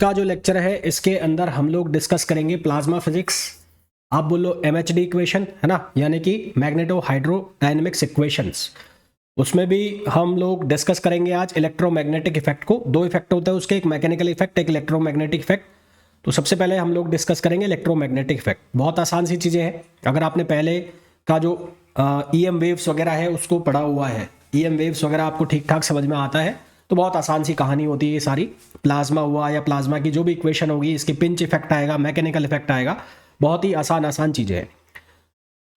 का जो लेक्चर है इसके अंदर हम लोग डिस्कस करेंगे प्लाज्मा फिजिक्स। आप बोलो एमएचडी इक्वेशन है ना, यानी कि मैग्नेटो हाइड्रोडायनेमिक्स इक्वेशंस। उसमें भी हम लोग डिस्कस करेंगे आज इलेक्ट्रोमैग्नेटिक इफेक्ट को। दो इफेक्ट होते हैं उसके, एक मैकेनिकल इफेक्ट, एक इलेक्ट्रोमैग्नेटिक इफेक्ट। तो सबसे पहले हम लोग डिस्कस करेंगे इलेक्ट्रोमैग्नेटिक इफेक्ट। बहुत आसान सी चीज़ें हैं। अगर आपने पहले का जो ईएम वेव्स वगैरह है उसको पढ़ा हुआ है, ईएम वेव्स वगैरह आपको ठीक ठाक समझ में आता है, तो बहुत आसान सी कहानी होती है ये सारी। प्लाज्मा हुआ या प्लाज्मा की जो भी इक्वेशन होगी, इसकी पिंच इफेक्ट आएगा, मैकेनिकल इफेक्ट आएगा, बहुत ही आसान आसान चीज़ें हैं।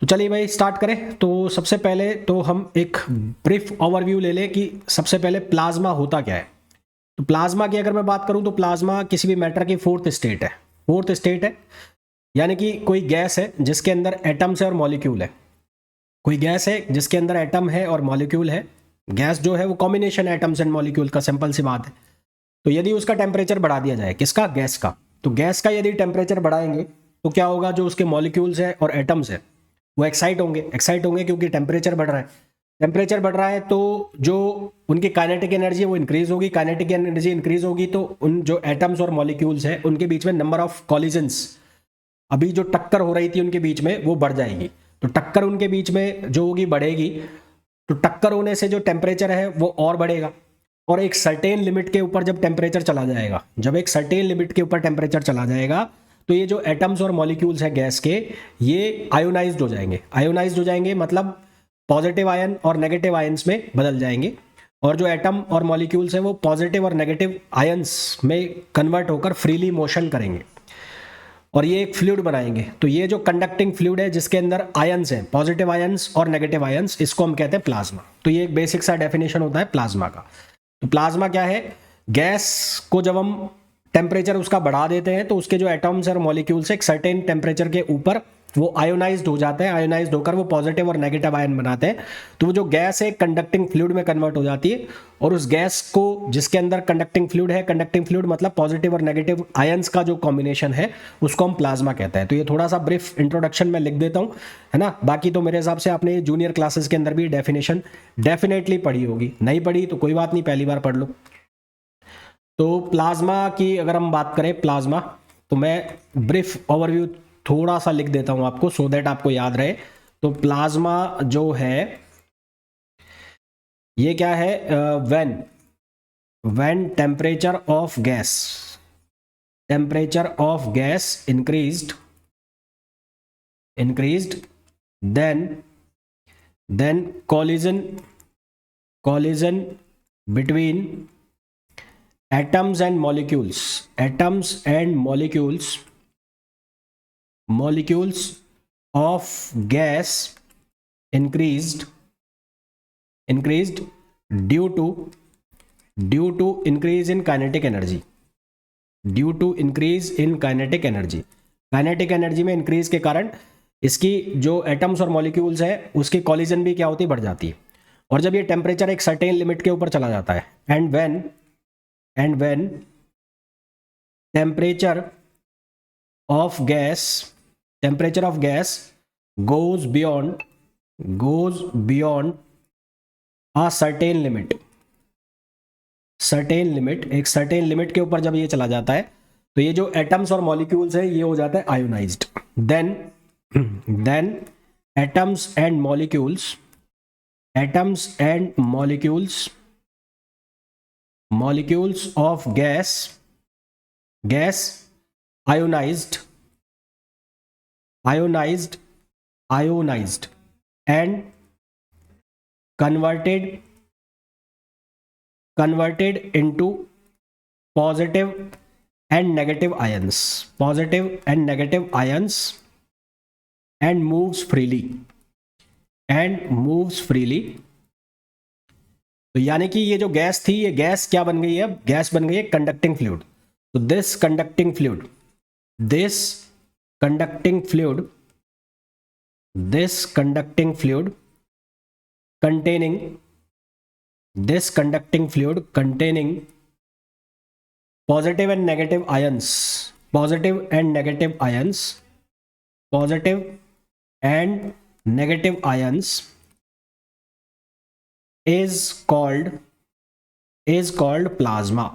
तो चलिए भाई स्टार्ट करें। तो सबसे पहले तो हम एक ब्रीफ ओवरव्यू ले लें कि सबसे पहले प्लाज्मा होता क्या है। तो प्लाज्मा की अगर मैं बात करूं तो प्लाज्मा किसी भी मैटर की फोर्थ स्टेट है। फोर्थ स्टेट है यानी कि कोई गैस है जिसके अंदर एटम्स है और मॉलिक्यूल है। कोई गैस है जिसके अंदर एटम है और मॉलिक्यूल है। गैस जो है वो कॉम्बिनेशन एटम्स एंड मॉलिक्यूल का, सिंपल सी बात है। तो यदि उसका टेम्परेचर बढ़ा दिया जाए, किसका, गैस का, तो गैस का यदि टेम्परेचर बढ़ाएंगे तो क्या होगा, जो उसके मॉलिक्यूल्स है और एटम्स है वो एक्साइट होंगे। एक्साइट होंगे क्योंकि टेम्परेचर बढ़ रहा है। टेम्परेचर बढ़ रहा है तो जो उनकी काइनेटिक एनर्जी है वो इंक्रीज होगी। काइनेटिक एनर्जी इंक्रीज होगी तो उन जो एटम्स और मॉलिक्यूल्स है उनके बीच में नंबर ऑफ कॉलिजन्स, अभी जो टक्कर हो रही थी उनके बीच में, वो बढ़ जाएगी। तो टक्कर उनके बीच में जो होगी बढ़ेगी। तो टक्कर होने से जो टेम्परेचर है वो और बढ़ेगा। और एक सर्टेन लिमिट के ऊपर जब टेम्परेचर चला जाएगा, जब एक सर्टेन लिमिट के ऊपर टेम्परेचर चला जाएगा तो ये जो एटम्स और मॉलिक्यूल्स हैं गैस के, ये आयोनाइज्ड हो जाएंगे। आयोनाइज्ड हो जाएंगे मतलब पॉजिटिव आयन और नेगेटिव आयंस में बदल जाएंगे। और जो एटम और मॉलिक्यूल्स हैं वो पॉजिटिव और नेगेटिव आयंस में कन्वर्ट होकर फ्रीली मोशन करेंगे और ये एक फ्लूइड बनाएंगे। तो ये जो कंडक्टिंग फ्लूइड है जिसके अंदर आयंस हैं, पॉजिटिव आयंस और नेगेटिव आयंस, इसको हम कहते हैं प्लाज्मा। तो ये एक बेसिक सा डेफिनेशन होता है प्लाज्मा का। तो प्लाज्मा क्या है, गैस को जब हम टेम्परेचर उसका बढ़ा देते हैं तो उसके जो एटम्स और मॉलिक्यूल्स एक सर्टेन टेम्परेचर के ऊपर वो आयोनाइज्ड हो जाते हैं। आयोनाइज्ड होकर वो पॉजिटिव और नेगेटिव आयन बनाते हैं। तो वो जो गैस है कंडक्टिंग फ्लूइड में कन्वर्ट हो जाती है। और उस गैस को जिसके अंदर कंडक्टिंग फ्लूइड है, कंडक्टिंग फ्लूइड मतलब पॉजिटिव और नेगेटिव आयंस का जो कॉम्बिनेशन है, उसको हम प्लाज्मा कहते हैं। तो ये थोड़ा सा ब्रीफ इंट्रोडक्शन में लिख देता हूँ, है ना। बाकी तो मेरे हिसाब से आपने जूनियर क्लासेस के अंदर भी डेफिनेशन डेफिनेटली पढ़ी होगी। नहीं पढ़ी तो कोई बात नहीं, पहली बार पढ़ लो। तो प्लाज्मा की अगर हम बात करें, प्लाज्मा, तो मैं ब्रीफ ओवरव्यू थोड़ा सा लिख देता हूं आपको सो दैट आपको याद रहे। तो प्लाज्मा जो है ये क्या है, when temperature of gas increased then collision between atoms and molecules of gas increased due to increase in kinetic energy, kinetic energy में इंक्रीज के कारण इसकी जो एटम्स और मॉलिक्यूल्स है उसकी कॉलिजन भी क्या होती है, बढ़ जाती है। और जब ये टेम्परेचर एक सर्टेन लिमिट के ऊपर चला जाता है, and when temperature of gas goes beyond a certain limit, एक सर्टेन लिमिट के ऊपर जब ये चला जाता है तो ये जो एटम्स और मॉलिक्यूल्स है ये हो जाता है ionised. Then atoms and molecules of gas ionized and converted into positive and negative ions and moves freely। तो यानी कि ये जो गैस थी, ये गैस क्या बन गई है, अब गैस बन गई है कंडक्टिंग फ्लूइड। तो this conducting fluid containing positive and negative ions is called plasma।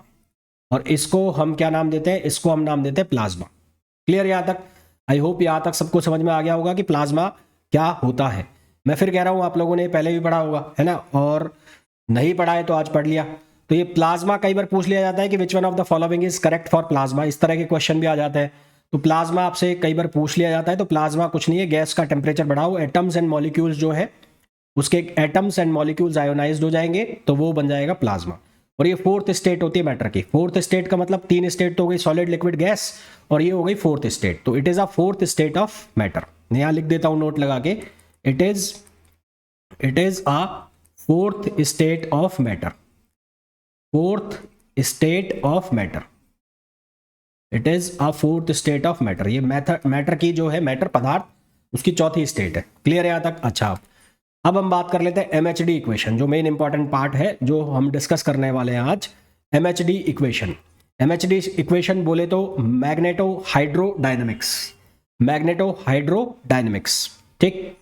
और इसको हम क्या नाम देते हैं, इसको हम नाम देते हैं प्लाज्मा। क्लियर यहाँ तक? आई होप यहाँ तक सबको समझ में आ गया होगा कि प्लाज्मा क्या होता है। मैं फिर कह रहा हूँ, आप लोगों ने पहले भी पढ़ा होगा, है ना, और नहीं पढ़ा है तो आज पढ़ लिया। तो ये प्लाज्मा कई बार पूछ लिया जाता है कि which one of the following is correct for plasma, इस तरह के क्वेश्चन भी आ जाते हैं। तो प्लाज्मा आपसे कई बार पूछ लिया जाता है। तो प्लाज्मा कुछ नहीं है, गैस का टेम्परेचर बढ़ाओ, एटम्स एंड मॉलिक्यूल्स जो है उसके एटम्स एंड मॉलिक्यूल्स आयोनाइज्ड हो जाएंगे तो वो बन जाएगा प्लाज्मा। और ये फोर्थ स्टेट होती है मैटर की। फोर्थ स्टेट का मतलब 3 स्टेट तो हो गई, सॉलिड, लिक्विड, गैस, और ये हो गई फोर्थ स्टेट। तो it is a fourth state of matter. यहां लिख देता हूं नोट लगा के, it is a fourth state of matter. Fourth state of matter, it is a fourth state of matter. ये मैटर की जो है, मैटर पदार्थ, उसकी चौथी स्टेट है। क्लियर है यहां तक? अच्छा, अब हम बात कर लेते हैं MHD इक्वेशन, जो मेन इंपॉर्टेंट पार्ट है जो हम डिस्कस करने वाले हैं आज। MHD इक्वेशन, MHD इक्वेशन बोले तो मैग्नेटो हाइड्रोडायनेमिक्स, मैग्नेटो हाइड्रोडायनेमिक्स। ठीक,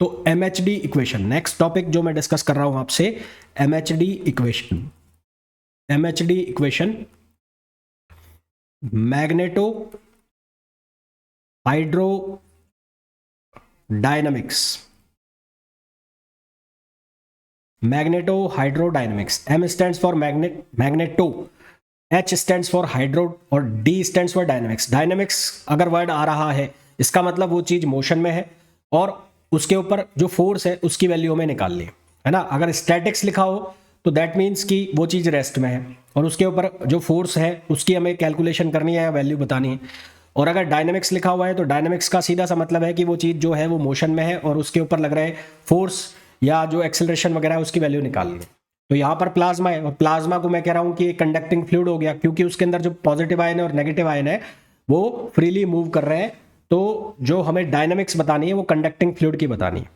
तो MHD इक्वेशन नेक्स्ट टॉपिक जो मैं डिस्कस कर रहा हूं आपसे, MHD equation. MHD equation magneto hydrodynamics, magneto hydrodynamics. M stands for magneto, H stands for hydro और D stands for dynamics. Dynamics अगर वर्ड आ रहा है, इसका मतलब वो चीज मोशन में है और उसके ऊपर जो फोर्स है उसकी वैल्यू हमें निकालनी है ना। अगर स्टैटिक्स लिखा हो तो दैट मीन्स कि वो चीज रेस्ट में है और उसके ऊपर जो फोर्स है उसकी हमें कैलकुलेशन करनी है या वैल्यू बतानी है। और अगर डायनेमिक्स लिखा हुआ है तो डायनेमिक्स का सीधा सा मतलब है कि वो चीज जो है वो मोशन में है और उसके ऊपर लग रहे फोर्स या जो एक्सेलरेशन वगैरह है उसकी वैल्यू निकालनी है। तो यहाँ पर प्लाज्मा है और प्लाज्मा को मैं कह रहा हूँ कि कंडक्टिंग फ्लूइड हो गया, क्योंकि उसके अंदर जो पॉजिटिव आयन है और नेगेटिव आयन है वो फ्रीली मूव कर रहे हैं। तो जो हमें डायनेमिक्स बतानी है वो कंडक्टिंग फ्लूइड की बतानी है।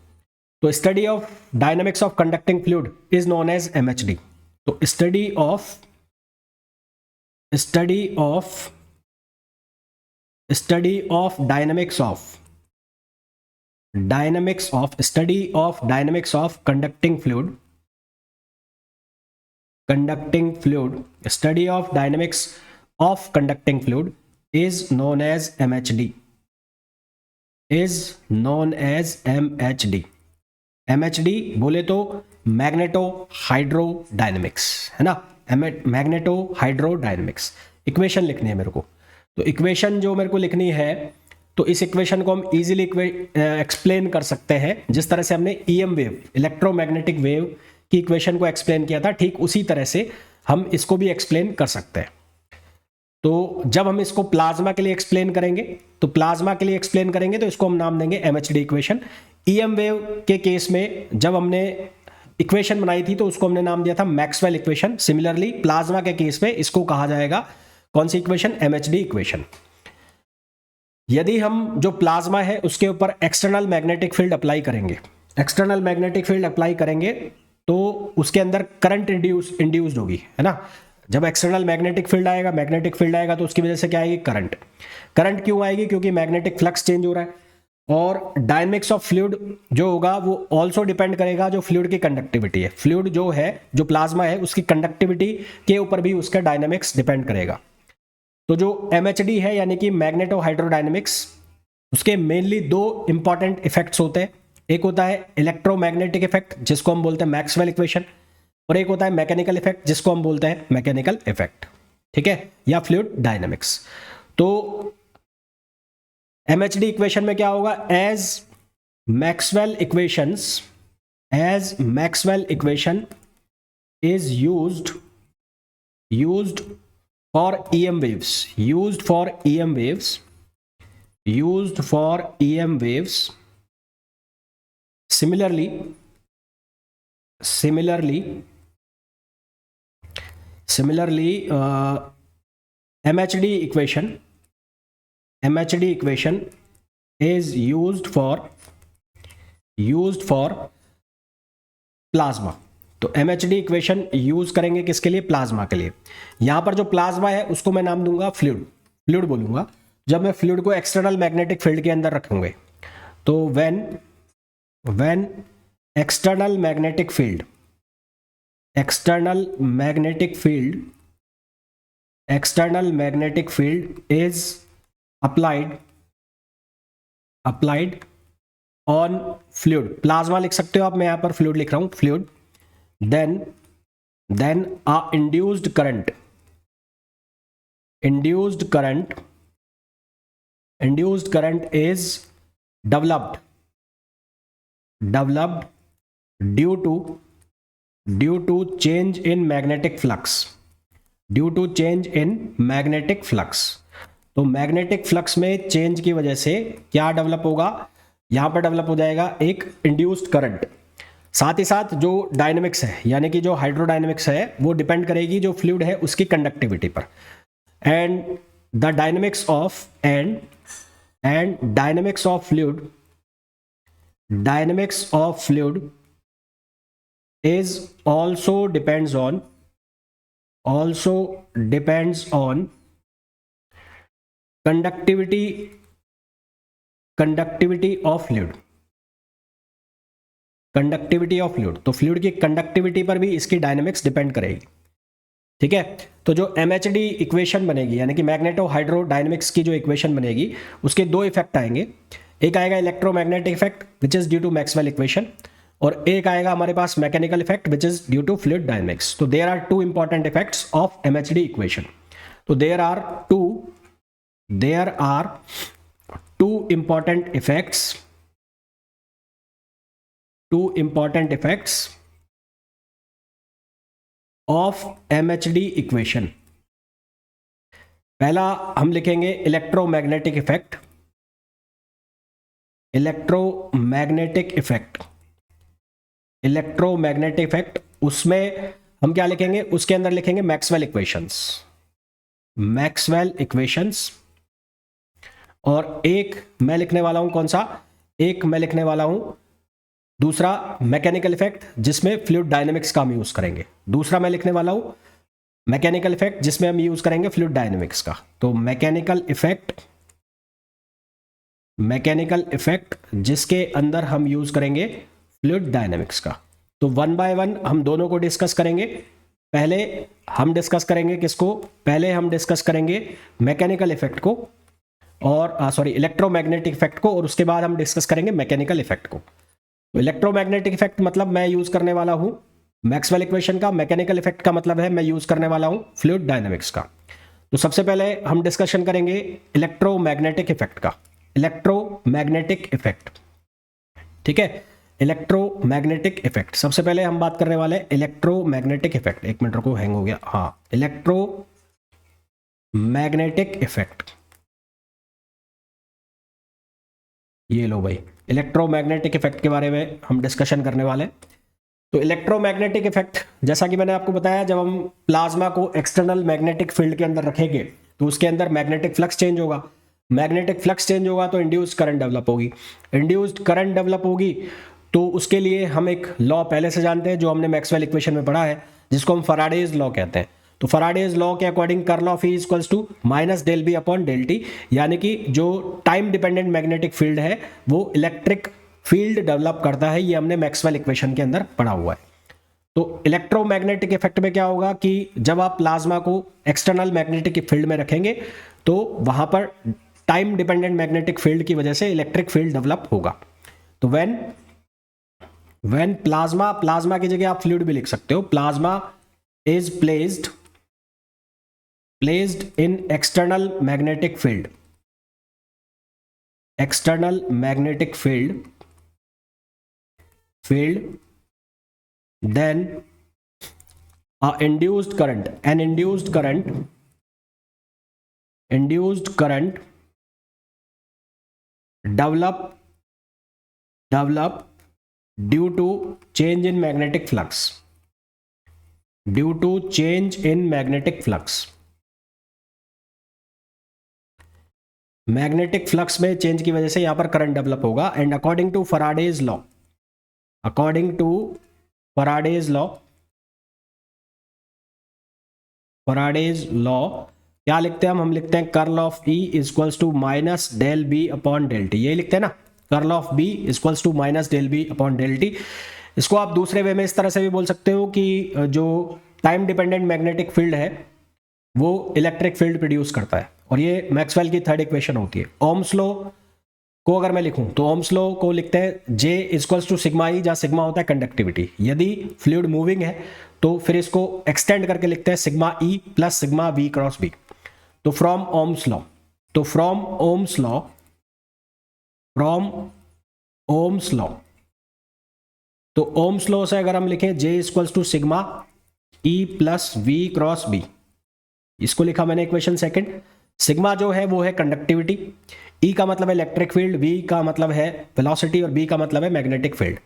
तो study of dynamics of conducting fluid is known as MHD। तो study of dynamics of conducting fluid, study of dynamics of conducting fluid is known as MHD, MHD बोले तो मैग्नेटो हाइड्रोडायनेमिक्स, है ना, magneto hydrodynamics. Equation लिखनी है मेरे को, तो इक्वेशन जो मेरे को लिखनी है, तो इस इक्वेशन को हम इजीली एक्सप्लेन कर सकते हैं जिस तरह से हमने EM वेव, इलेक्ट्रोमैग्नेटिक वेव की इक्वेशन को एक्सप्लेन किया था, ठीक उसी तरह से हम इसको भी एक्सप्लेन कर सकते हैं। तो जब हम इसको प्लाज्मा के लिए एक्सप्लेन करेंगे तो इसको हम नाम देंगे MHD इक्वेशन। EM वेव के केस में जब हमने इक्वेशन बनाई थी तो उसको हमने नाम दिया था मैक्सवेल इक्वेशन। सिमिलरली प्लाज्मा के केस में इसको कहा जाएगा कौन सी इक्वेशन? MHD equation. यदि हम जो प्लाज्मा है उसके ऊपर एक्सटर्नल मैग्नेटिक फील्ड अप्लाई करेंगे, तो उसके अंदर करंट इंड्यूस्ड होगी, है ना। जब एक्सटर्नल मैग्नेटिक फील्ड आएगा तो उसकी वजह से क्या आएगी? करंट क्यों आएगी? क्योंकि मैग्नेटिक फ्लक्स चेंज हो रहा है। और डायनेमिक्स ऑफ फ्लूइड जो होगा वो ऑल्सो डिपेंड करेगा जो फ्लूइड की कंडक्टिविटी है। फ्लूइड जो है, जो प्लाज्मा है, उसकी कंडक्टिविटी के ऊपर भी उसका डायनेमिक्स डिपेंड करेगा। तो जो MHD है यानी कि मैग्नेटो हाइड्रोडायनेमिक्स, उसके मेनली 2 इंपॉर्टेंट इफेक्ट्स होते हैं। एक होता है इलेक्ट्रोमैग्नेटिक इफेक्ट जिसको हम बोलते हैं मैक्सवेल इक्वेशन, और एक होता है मैकेनिकल इफेक्ट जिसको हम बोलते हैं मैकेनिकल इफेक्ट, ठीक है, या फ्लूइड डायनेमिक्स। तो MHD इक्वेशन में क्या होगा? As Maxwell equation is used for EM waves, similarly MHD equation is used for plasma. तो MHD इक्वेशन यूज करेंगे किसके लिए? प्लाज्मा के लिए। यहां पर जो प्लाज्मा है उसको मैं नाम दूंगा फ्लूइड बोलूंगा। जब मैं फ्लूइड को एक्सटर्नल मैग्नेटिक फील्ड के अंदर रखूंगे तो when external magnetic field external magnetic field is applied on fluid, plasma लिख सकते हो आप, मैं यहां पर फ्लूइड लिख रहा हूं, fluid, then a induced current is developed due to change in magnetic flux, तो मैग्नेटिक फ्लक्स में चेंज की वजह से क्या डेवलप होगा, यहां पर डेवलप हो जाएगा एक इंड्यूस्ड करंट। साथ ही साथ जो डायनेमिक्स है, यानी कि जो हाइड्रोडायनेमिक्स है, वो डिपेंड करेगी जो फ्लूइड है उसकी कंडक्टिविटी पर। And the dynamics of fluid is also depends on conductivity of fluid, तो फ्लूइड की कंडक्टिविटी पर भी इसकी डायनेमिक्स डिपेंड करेगी। ठीक है, तो जो MHD इक्वेशन बनेगी, यानी कि मैग्नेटो हाइड्रोडायनेमिक्स की जो इक्वेशन बनेगी, उसके दो इफेक्ट आएंगे। एक आएगा electromagnetic effect which is due to Maxwell equation, और एक आएगा हमारे पास mechanical effect which is due to fluid dynamics. तो there are two important effects of MHD equation. तो there are two important effects of MHD equation. पहला हम लिखेंगे इलेक्ट्रोमैग्नेटिक इफेक्ट, उसमें हम क्या लिखेंगे, उसके अंदर लिखेंगे मैक्सवेल इक्वेशंस, और एक मैं लिखने वाला हूं, कौन सा, एक मैं लिखने वाला हूं दूसरा मैकेनिकल इफेक्ट जिसमें फ्लूइड डायनेमिक्स का हम यूज करेंगे। दूसरा मैं लिखने वाला हूं मैकेनिकल इफेक्ट जिसमें हम यूज करेंगे फ्लूइड डायनेमिक्स का। तो मैकेनिकल इफेक्ट जिसके अंदर हम यूज करेंगे फ्लूइड डायनेमिक्स का। तो वन बाय वन हम दोनों को डिस्कस करेंगे। पहले हम डिस्कस करेंगे किसको, पहले हम डिस्कस करेंगे मैकेनिकल इफेक्ट को, और इलेक्ट्रोमैग्नेटिक इफेक्ट को, और उसके बाद हम डिस्कस करेंगे मैकेनिकल इफेक्ट को। तो इलेक्ट्रोमैग्नेटिक इफेक्ट मतलब मैं यूज करने वाला हूं मैक्सवेल इक्वेशन का, मैकेनिकल इफेक्ट का मतलब है मैं यूज करने वाला हूं फ्लूइड डायनेमिक्स का। तो सबसे पहले हम डिस्कशन करेंगे इलेक्ट्रोमैग्नेटिक इफेक्ट का, इलेक्ट्रोमैग्नेटिक इफेक्ट। ठीक है, इलेक्ट्रोमैग्नेटिक इफेक्ट सबसे पहले हम बात करने वाले हैं इलेक्ट्रोमैग्नेटिक इफेक्ट। एक मिनट को हैंग हो गया, हाँ, इलेक्ट्रोमैग्नेटिक इफेक्ट, ये लो भाई, इलेक्ट्रोमैग्नेटिक इफेक्ट के बारे में हम डिस्कशन करने वाले हैं। तो इलेक्ट्रोमैग्नेटिक इफेक्ट, जैसा कि मैंने आपको बताया, जब हम प्लाज्मा को एक्सटर्नल मैग्नेटिक फील्ड के अंदर रखेंगे तो उसके अंदर मैग्नेटिक फ्लक्स चेंज होगा, मैग्नेटिक फ्लक्स चेंज होगा तो इंड्यूस्ड करंट डेवलप होगी, इंड्यूस्ड करंट डेवलप होगी तो उसके लिए हम एक लॉ पहले से जानते हैं जो हमने मैक्सवेल इक्वेशन में पढ़ा है, जिसको हम फैराडेज लॉ कहते हैं। तो फैराडेज लॉ के according curl of E equals to minus del B upon del T, यानी कि जो टाइम डिपेंडेंट मैग्नेटिक फील्ड है वो इलेक्ट्रिक फील्ड डेवलप करता है, ये हमने मैक्सवेल इक्वेशन के अंदर पढ़ा हुआ है। तो इलेक्ट्रोमैग्नेटिक इफेक्ट में क्या होगा कि जब आप प्लाज्मा को एक्सटर्नल मैग्नेटिक फील्ड में रखेंगे तो वहां पर टाइम डिपेंडेंट मैग्नेटिक फील्ड की वजह से इलेक्ट्रिक फील्ड डेवलप होगा। तो व्हेन प्लाज्मा की जगह आप फ्लूइड भी लिख सकते हो, plasma is placed in external magnetic field, then an induced current develop due to change in magnetic flux, magnetic flux में चेंज की वजह से यहां पर करंट डेवलप होगा। And according to Faraday's law क्या लिखते हैं हम लिखते हैं curl of E equals to minus del B upon del T, ये लिखते हैं ना, curl of B equals to minus del B upon del T. इसको आप दूसरे वे में इस तरह से भी बोल सकते हो कि जो टाइम डिपेंडेंट मैग्नेटिक फील्ड है वो इलेक्ट्रिक फील्ड प्रोड्यूस करता है, और ये मैक्सवेल की थर्ड इक्वेशन होती है। ओम्स लॉ को अगर मैं लिखूं तो ओम्स लॉ को लिखते हैं J equals to sigma E, जहाँ सिग्मा होता है कंडक्टिविटी। यदि फ्लूइड मूविंग है तो फिर इसको एक्सटेंड करके लिखते हैं sigma E plus sigma V cross B। तो फ्रॉम ओम्स लॉ, तो from Ohm's law, from Ohm's law, तो ओम्स लॉ से अगर हम लिखें J equals to sigma E plus V cross B, इसको लिखा मैंने इक्वेशन सेकंड। सिग्मा जो है वो है कंडक्टिविटी, E का मतलब है इलेक्ट्रिक फील्ड, V का मतलब है वेलोसिटी और B का मतलब है मैग्नेटिक फील्ड।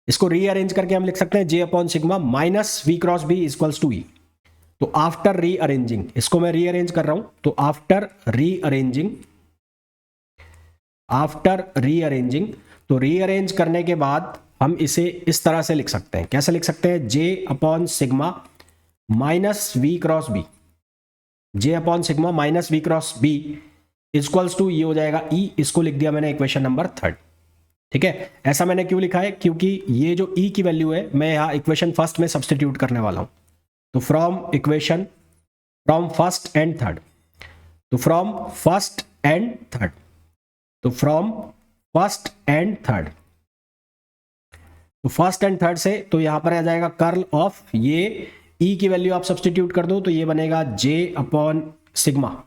इसको रीअरेंज करके हम लिख सकते हैं J upon sigma minus V cross B equals to E। तो आफ्टर रीअरेंजिंग, इसको मैं रीअरेंज कर रहा हूं, तो आफ्टर रीअरेंजिंग, आफ्टर रीअरेंजिंग, तो रीअरेंज करने के बाद हम इसे इस तरह से लिख सकते हैं। कैसे लिख सकते हैं? J upon sigma minus V cross B, J upon sigma minus V cross B equals to, ये हो जाएगा E। इसको लिख दिया मैंने इक्वेशन नंबर थर्ड। ठीक है, ऐसा मैंने क्यों लिखा है? क्योंकि ये जो E की वैल्यू है मैं यहाँ इक्वेशन फर्स्ट में सब्सटीट्यूट करने वाला हूं। तो from equation, from first and third, तो फ्रॉम फर्स्ट एंड थर्ड, तो फ्रॉम फर्स्ट एंड थर्ड, तो फर्स्ट एंड थर्ड से तो यहां पर आ जाएगा कर्ल ऑफ, ये E की वैल्यू आप सब्सटीट्यूट कर दो तो ये बनेगा J अपॉन सिग्मा,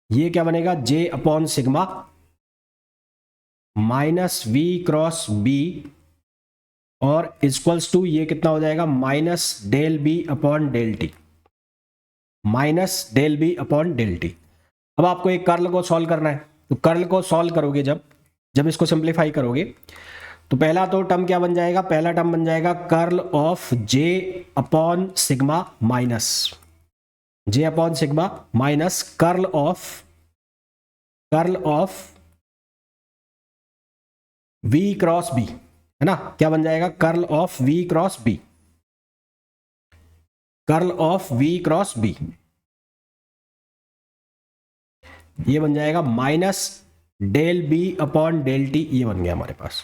ये क्या बनेगा? J upon sigma minus V cross B, और इक्वल्स टू ये कितना हो जाएगा? Minus del B upon del T, minus del B upon del T. अब आपको एक कर्ल को सॉल्व करना है, तो कर्ल को सॉल्व करोगे जब इसको सिंप्लीफाई करोगे तो पहला तो टर्म क्या बन जाएगा? पहला टर्म बन जाएगा curl of J upon sigma minus J upon sigma minus curl of V cross B, है ना? क्या बन जाएगा? Curl of V cross B, curl of V cross B, ये बन जाएगा minus del B upon del T, ये बन गया हमारे पास।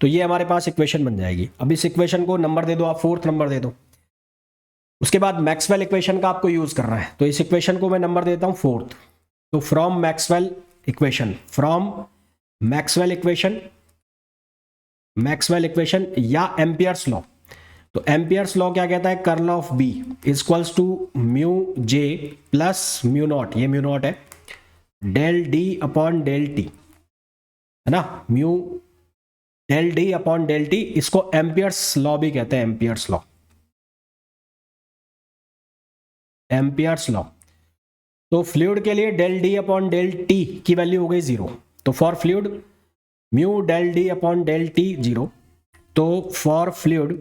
तो ये हमारे पास इक्वेशन बन जाएगी। अब इस इक्वेशन को नंबर दे दो आप, फोर्थ नंबर दे दो। उसके बाद मैक्सवेल इक्वेशन का आपको यूज करना है, तो इस इक्वेशन को मैं नंबर देता हूं फोर्थ। तो from Maxwell equation, from Maxwell equation, Maxwell equation या एम्पियर्स लॉ, तो एम्पियर्स लॉ क्या कहता है? Curl of B equals to mu J plus mu naught, ये म्यू नॉट है, del D upon del T, है ना? Mu del D upon del T, इसको एम्पियर्स लॉ भी कहते हैं, एम्पियर्स लॉ, एम्पियर्स लॉ। तो फ्लूइड के लिए del D upon del T की वैल्यू हो गई 0, तो for fluid mu del D upon del T 0, तो for fluid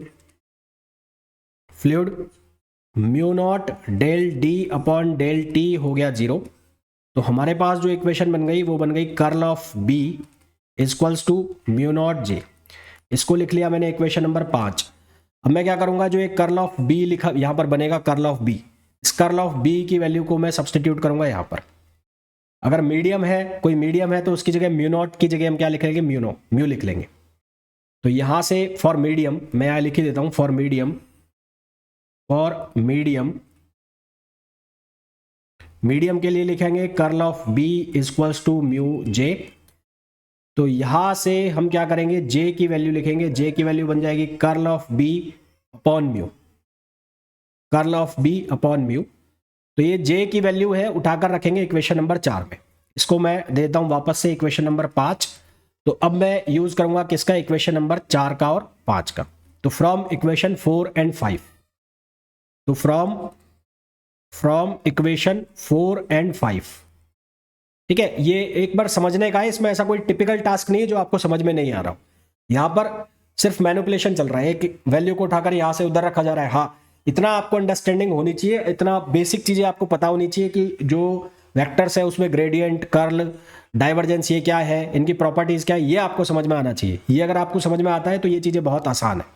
mu naught del D upon del T हो गया 0। तो हमारे पास जो इक्वेशन बन गई वो बन गई curl of B equals to mu naught J। इसको लिख लिया मैंने इक्वेशन नंबर 5। अब मैं क्या करूंगा, जो एक कर्ल ऑफ B लिखा यहां पर बनेगा कर्ल ऑफ B, इस कर्ल ऑफ B की वैल्यू को मैं सब्सटीट्यूट करूंगा यहां पर। अगर मीडियम है, कोई मीडियम है, तो उसकी जगह म्यू नॉट की जगह हम क्या लिख लेंगे? म्यू लिख लेंगे। तो यहां से फॉर मीडियम मैं यहां लिख ही देता हूं, फॉर मीडियम के लिए लिखेंगे curl of B equals to mu J। तो यहां से हम क्या करेंगे? J की वैल्यू लिखेंगे, J की वैल्यू बन जाएगी curl of B upon mu, curl of B upon mu. तो ये J की वैल्यू है, उठाकर रखेंगे इक्वेशन नंबर 4 में। इसको मैं देता हूं वापस से इक्वेशन नंबर 5। तो अब मैं यूज करूंगा किसका? इक्वेशन नंबर 4 का और 5 का। तो फ्रॉम इक्वेशन 4 एंड 5, तो फ्रॉम इक्वेशन 4 एंड 5, ठीक है? ये एक बार समझने का है, इसमें ऐसा कोई टिपिकल टास्क नहीं है जो आपको समझ में नहीं आ रहा हो। यहां पर सिर्फ मैनिपुलेशन चल रहा है, एक वैल्यू को उठाकर यहां से उधर रखा जा रहा है। हाँ, इतना आपको अंडरस्टैंडिंग होनी चाहिए, इतना बेसिक चीजें आपको पता होनी चाहिए कि जो वेक्टर्स है उसमें ग्रेडियंट, कर्ल, डाइवर्जेंस ये क्या है, इनकी प्रॉपर्टीज क्या है, ये आपको समझ में आना चाहिए। ये अगर आपको समझ में आता है तो ये चीजें बहुत आसान है।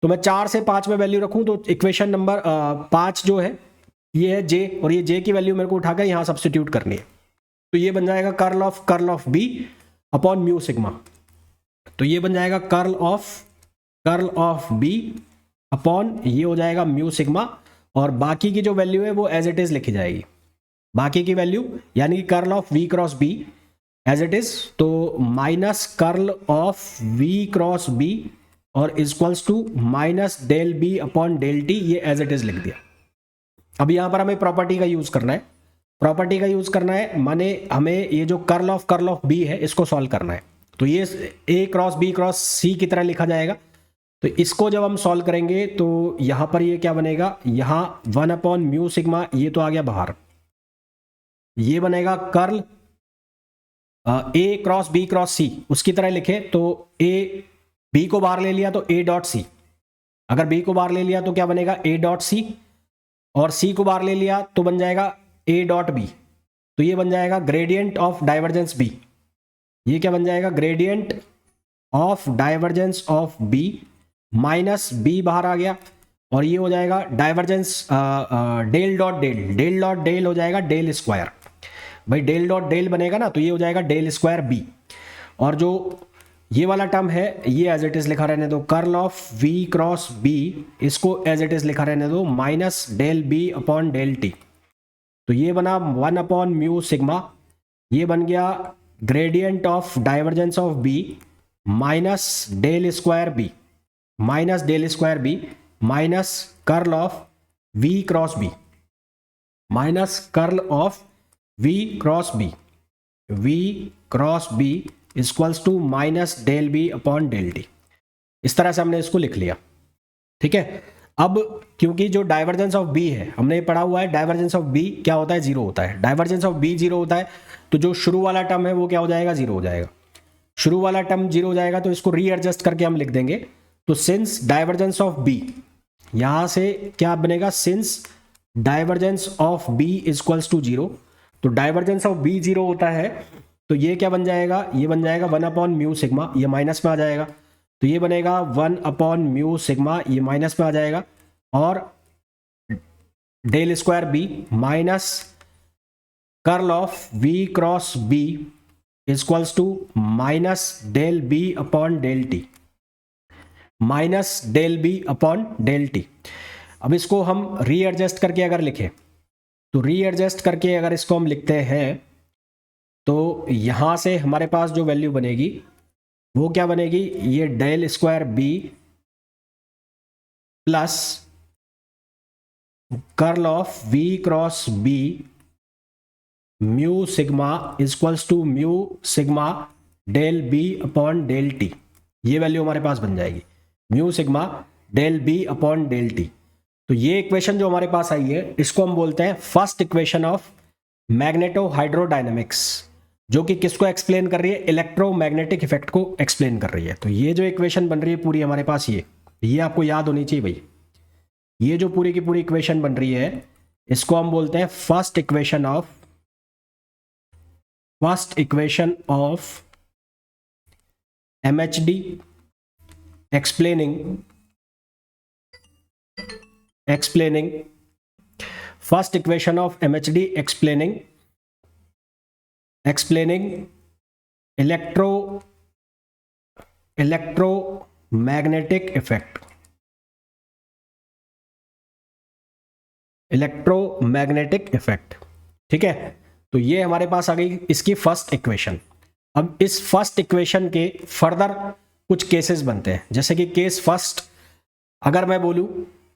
तो मैं 4 से 5 में वैल्यू रखूं, तो इक्वेशन नंबर 5 जो है ये है J, और ये J की वैल्यू मेरे को उठाकर यहां सब्सटीट्यूट करनी है। तो ये बन जाएगा curl of B upon mu sigma. तो ये बन जाएगा कर्ल ऑफ B अपॉन, ये हो जाएगा म्यू सिग्मा, और बाकी की जो वैल्यू है वो एज इट इज लिखी जाएगी, बाकी की वैल्यू यानी कि curl of we cross b as it is, तो minus curl of we cross b और equals to minus del B upon del T, ये एज इट इज लिख दिया। अब यहां पर हमें प्रॉपर्टी का यूज करना है, प्रॉपर्टी का यूज करना है माने हमें ये जो कर्ल ऑफ बी है इसको सॉल्व करना है। तो ये ए क्रॉस बी क्रॉस सी की तरह लिखा जाएगा। तो इसको जब हम सॉल्व करेंगे तो यहां पर ये क्या बनेगा, यहां 1 अपॉन म्यू सिग्मा, ये तो आ गया बाहर, ये बनेगा curl a cross b cross c, उसकी तरह लिखे तो ए बी को बाहर ले लिया तो ए डॉट सी, अगर बी को बाहर ले लिया तो क्या बनेगा ए डॉट सी, और सी को बाहर ले लिया तो बन जाएगा ए डॉट बी, तो ये बन जाएगा ग्रेडियंट ऑफ डाइवर्जेंस बी, ये क्या बन जाएगा gradient of divergence of B, minus B बाहर आ गया और ये हो जाएगा divergence del dot del, del dot del हो जाएगा डेल स्क्वायर, भाई डेल डॉट डेल बनेगा ना, तो ये हो जाएगा डेल स्क्वायर बी, और जो ये वाला टर्म है ये एज इट इज लिखा रहने दो, curl of we cross B इसको एज इट इज लिखा रहने दो minus del B upon del T, तो ये बना 1 अपॉन म्यू सिग्मा, ये बन गया gradient of divergence of B minus del square B, minus del square B minus curl of we cross B, minus curl of we cross B, V cross B equals to minus del B upon del T. इस तरह से हमने इसको लिख लिया, ठीक है। अब क्योंकि जो डाइवर्जेंस ऑफ बी है हमने पढ़ा हुआ है, डाइवर्जेंस ऑफ बी क्या होता है, जीरो होता है, डाइवर्जेंस ऑफ बी जीरो होता है, तो जो शुरू वाला टर्म है वो क्या हो जाएगा, जीरो हो जाएगा, शुरू वाला टर्म जीरो हो जाएगा, तो इसको रीएडजस्ट करके हम लिख देंगे, तो सिंस डाइवर्जेंस ऑफ बी, यहां से क्या बनेगा, since divergence of B equals to zero, तो डाइवर्जेंस ऑफ बी जीरो होता है, तो ये क्या बन जाएगा, ये बन जाएगा 1 अपॉन म्यू सिग्मा, ये माइनस में आ जाएगा, तो ये बनेगा 1 अपॉन म्यू सिग्मा, ये माइनस में आ जाएगा, और del square B minus curl of we cross B equals to minus del B upon del T, minus del B upon del T. अब इसको हम रीएडजस्ट करके अगर लिखें, तो रीएडजस्ट करके अगर इसको हम लिखते हैं तो यहां से हमारे पास जो वैल्यू बनेगी वो क्या बनेगी, ये del square B plus curl of we cross B mu sigma equals to mu sigma del B upon del T, ये वैल्यू हमारे पास बन जाएगी mu sigma del B upon del T. तो ये इक्वेशन जो हमारे पास आई है इसको हम बोलते हैं first equation of magneto hydrodynamics, जो कि किसको एक्सप्लेन कर रही है, इलेक्ट्रोमैग्नेटिक इफेक्ट को एक्सप्लेन कर रही है। तो ये जो इक्वेशन बन रही है पूरी हमारे पास, ये आपको याद होनी चाहिए भाई, ये जो पूरी की पूरी इक्वेशन बन रही है इसको हम बोलते हैं first equation of MHD explaining first equation of MHD explaining electromagnetic effect, electromagnetic effect, ठीक है। तो ये हमारे पास आ गई इसकी फर्स्ट इक्वेशन। अब इस फर्स्ट इक्वेशन के फर्दर कुछ केसेस बनते हैं, जैसे कि केस फर्स्ट, अगर मैं बोलूं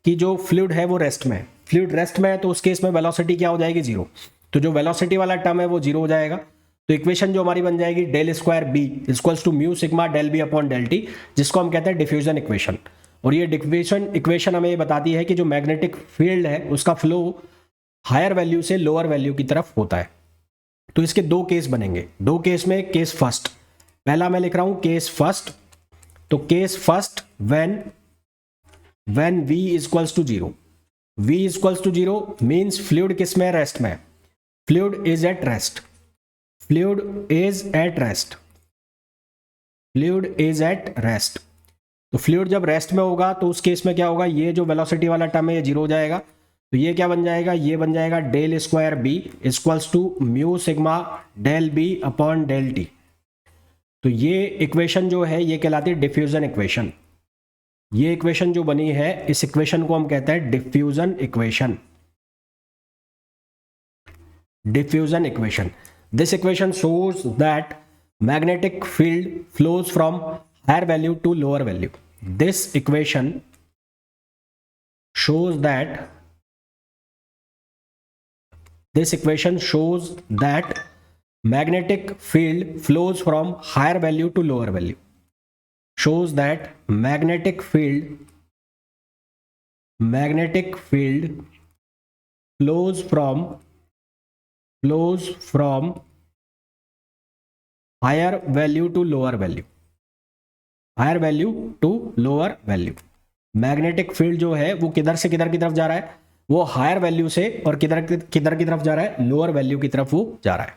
कि जो फ्लूइड है वो रेस्ट में है, फ्लूइड रेस्ट में है, तो उस केस में वेलोसिटी क्या हो जाएगी, जीरो, तो जो वेलोसिटी वाला टर्म है वो जीरो हो जाएगा। तो इक्वेशन जो हमारी बन जाएगी del square B equals to mu sigma del B upon del T, जिसको हम कहते हैं डिफ्यूजन इक्वेशन। और ये डिफ्यूजन इक्वेशन हमें ये बताती है कि जो मैग्नेटिक फील्ड है उसका फ्लो हायर वैल्यू से लोअर वैल्यू की तरफ होता है। तो इसके दो केस बनेंगे, दो केस में केस फर्स्ट, पहला मैं लिख रहा हूं केस फर्स्ट, तो case first when v equals to zero, v equals to zero means fluid किस में, रेस्ट में, fluid is at rest, fluid is at rest, fluid is at rest. तो फ्लूइड जब रेस्ट में होगा तो उस केस में क्या होगा, ये जो वेलोसिटी वाला टर्म है ये जीरो हो जाएगा, तो ये क्या बन जाएगा, ये बन जाएगा del square B equals to mu sigma del B upon del T. तो ये इक्वेशन जो है ये कहलाती है डिफ्यूजन इक्वेशन। ये इक्वेशन जो बनी है, इस इक्वेशन को हम कहते हैं diffusion equation. Diffusion equation. This equation shows that magnetic field flows from higher value to lower value. This equation shows that magnetic field flows from higher value to lower value. Shows that magnetic field flows from higher value to lower value. Higher value to lower value. Magnetic field जो है वो किधर से किधर की तरफ जा रहा है, वो हायर वैल्यू से और किधर की तरफ जा रहा है, लोअर वैल्यू की तरफ वो जा रहा है।